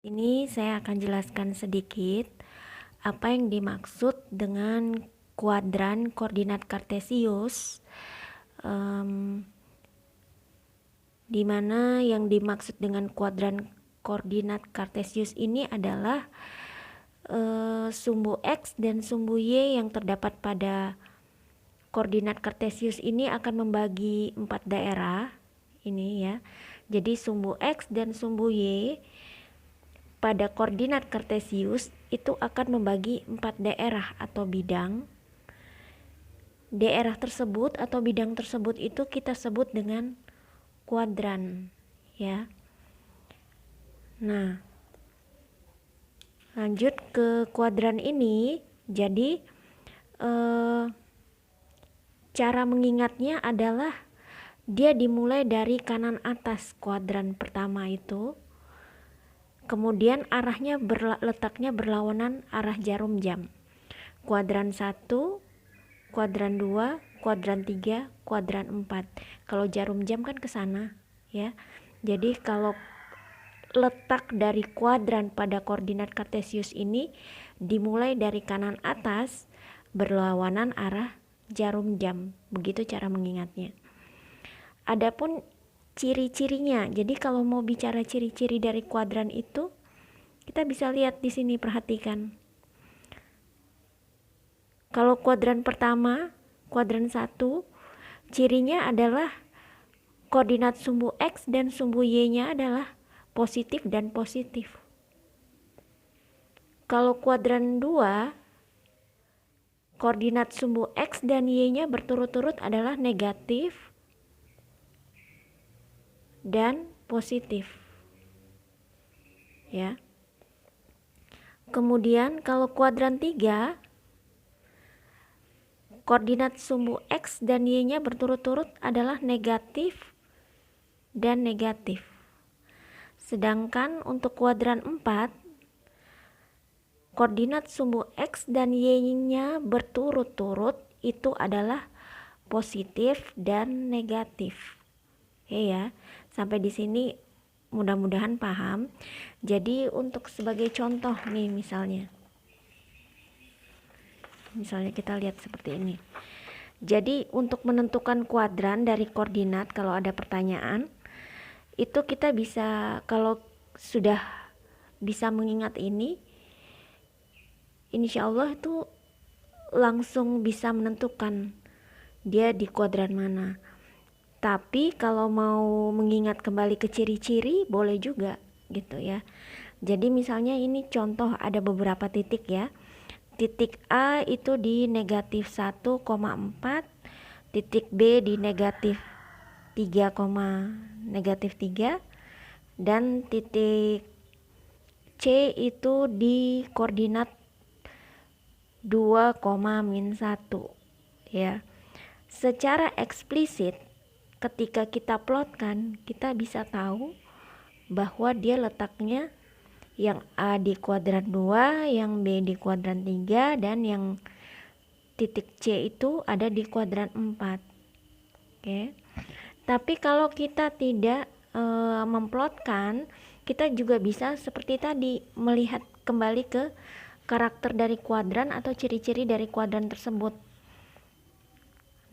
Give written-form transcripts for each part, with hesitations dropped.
Ini saya akan jelaskan sedikit apa yang dimaksud dengan kuadran koordinat kartesius, di mana yang dimaksud dengan kuadran koordinat kartesius ini adalah sumbu X dan sumbu Y yang terdapat pada koordinat kartesius ini akan membagi 4 daerah ini ya. Jadi sumbu X dan sumbu Y pada koordinat kartesius itu akan membagi 4 daerah atau bidang. Daerah tersebut atau bidang tersebut itu kita sebut dengan kuadran ya. Nah, lanjut ke kuadran ini. Jadi cara mengingatnya adalah dia dimulai dari kanan atas kuadran pertama itu. Kemudian arahnya letaknya berlawanan arah jarum jam. Kuadran 1, kuadran 2, kuadran 3, kuadran 4. Kalau jarum jam kan ke sana ya. Jadi kalau letak dari kuadran pada koordinat kartesius ini dimulai dari kanan atas berlawanan arah jarum jam. Begitu cara mengingatnya. Adapun ciri-cirinya. Jadi kalau mau bicara ciri-ciri dari kuadran itu, kita bisa lihat di sini, perhatikan. Kalau kuadran pertama, kuadran 1, cirinya adalah koordinat sumbu X dan sumbu Y-nya adalah positif dan positif. Kalau kuadran 2, koordinat sumbu X dan Y-nya berturut-turut adalah negatif dan positif. Ya. Kemudian kalau kuadran 3, koordinat sumbu X dan Y-nya berturut-turut adalah negatif dan negatif. Sedangkan untuk kuadran 4, koordinat sumbu X dan Y-nya berturut-turut itu adalah positif dan negatif. Oke ya, sampai di sini mudah-mudahan paham. Jadi untuk sebagai contoh nih misalnya kita lihat seperti ini. Jadi untuk menentukan kuadran dari koordinat, kalau ada pertanyaan itu kita bisa, kalau sudah bisa mengingat ini, insya Allah itu langsung bisa menentukan dia di kuadran mana. Tapi kalau mau mengingat kembali ke ciri-ciri boleh juga gitu ya. Jadi misalnya ini contoh, ada beberapa titik ya. Titik A itu di negatif 1,4, titik B di negatif 3, negatif 3, dan titik C itu di koordinat 2, min 1 ya. Secara eksplisit ketika kita plotkan, kita bisa tahu bahwa dia letaknya yang A di kuadran 2, yang B di kuadran 3, dan yang titik C itu ada di kuadran 4. Oke. Tapi kalau kita tidak memplotkan, kita juga bisa seperti tadi, melihat kembali ke karakter dari kuadran atau ciri-ciri dari kuadran tersebut.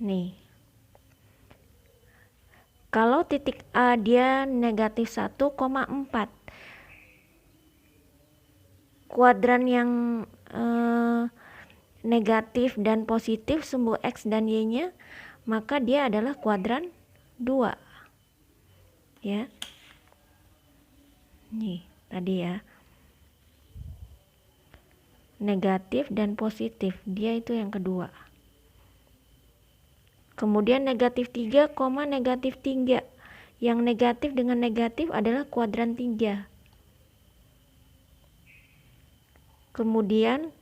Nih, kalau titik A dia negatif 1,4, kuadran yang negatif dan positif sumbu X dan Y-nya, maka dia adalah kuadran 2 ya. Nih tadi ya, negatif dan positif, dia itu yang kedua. Kemudian negatif 3, negatif 3, yang negatif dengan negatif adalah kuadran 3. Kemudian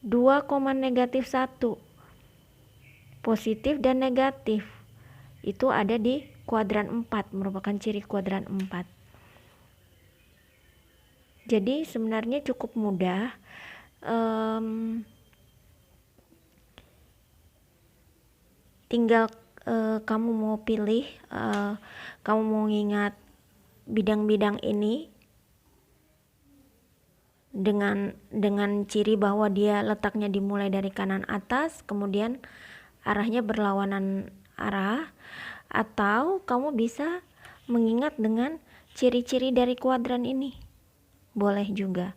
2, negatif 1, positif dan negatif, itu ada di kuadran 4, merupakan ciri kuadran 4. Jadi sebenarnya cukup mudah. Tinggal kamu mau pilih, kamu mau ingat bidang-bidang ini dengan ciri bahwa dia letaknya dimulai dari kanan atas, kemudian arahnya berlawanan arah, atau kamu bisa mengingat dengan ciri-ciri dari kuadran ini. Boleh juga.